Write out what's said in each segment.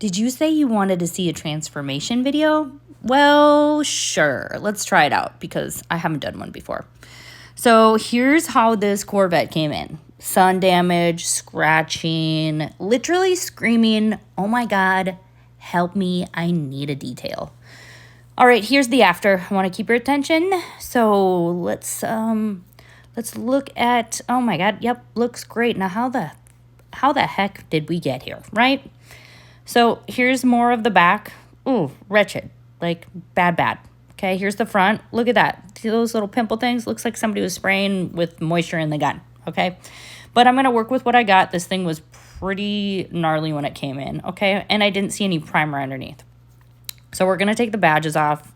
Did you say you wanted to see a transformation video? Well, sure. Let's try it out because I haven't done one before. So here's how this Corvette came in. Sun damage, scratching, literally screaming, "Oh my God, help me, I need a detail." All right, here's the after. I want to keep your attention. So let's look at, oh my God, yep, looks great. Now how the heck did we get here, right? So here's more of the back. Ooh, wretched, like bad. Okay, here's the front. Look at that. See those little pimple things? Looks like somebody was spraying with moisture in the gun, okay? But I'm going to work with what I got. This thing was pretty gnarly when it came in, okay? And I didn't see any primer underneath. So we're going to take the badges off.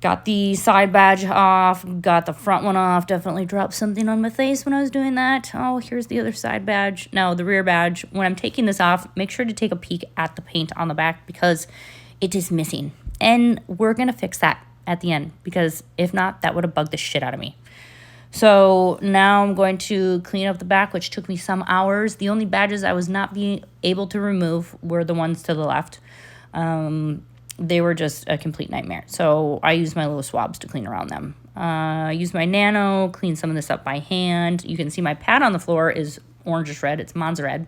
Got the side badge off, got the front one off. Definitely dropped something on my face when I was doing that. Oh, here's the other side badge. No, the rear badge. When I'm taking this off, make sure to take a peek at the paint on the back because it is missing. And we're going to fix that at the end because if not, that would have bugged the shit out of me. So now I'm going to clean up the back, which took me some hours. The only badges I was not being able to remove were the ones to the left. They were just a complete nightmare. So I used my little swabs to clean around them. I used my Nano, clean some of this up by hand. You can see my pad on the floor is orangish red. It's Monza Red.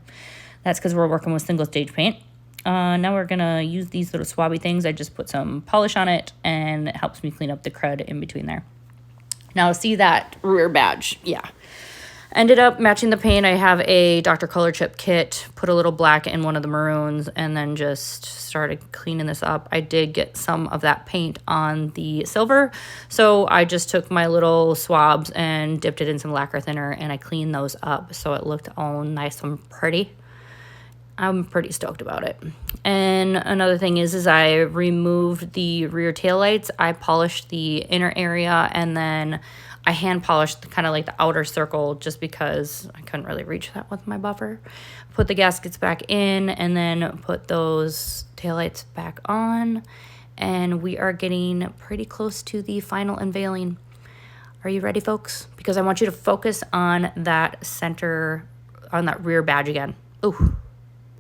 That's because we're working with single stage paint. Now we're going to use these little swabby things. I just put some polish on it and it helps me clean up the crud in between there. Now see that rear badge. Yeah. Ended up matching the paint. I have a Dr. Color Chip kit, put a little black in one of the maroons, and then just started cleaning this up. I did get some of that paint on the silver, so I just took my little swabs and dipped it in some lacquer thinner, and I cleaned those up so it looked all nice and pretty. I'm pretty stoked about it. And another thing is I removed the rear taillights. I polished the inner area, and then I hand polished kind of like the outer circle just because I couldn't really reach that with my buffer. Put the gaskets back in and then put those taillights back on. And we are getting pretty close to the final unveiling. Are you ready, folks? Because I want you to focus on that center, on that rear badge again. Ooh,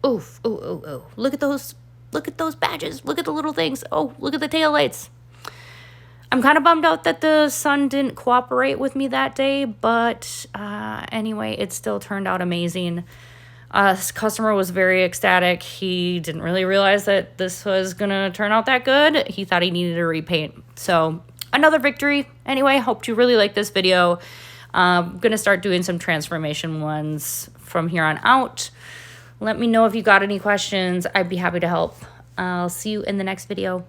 oof, ooh, ooh, ooh. Look at those badges. Look at the little things. Oh, look at the taillights. I'm kind of bummed out that the sun didn't cooperate with me that day, but anyway, it still turned out amazing. This customer was very ecstatic. He didn't really realize that this was going to turn out that good. He thought he needed a repaint. So another victory. Anyway, hope you really like this video. I'm going to start doing some transformation ones from here on out. Let me know if you got any questions. I'd be happy to help. I'll see you in the next video.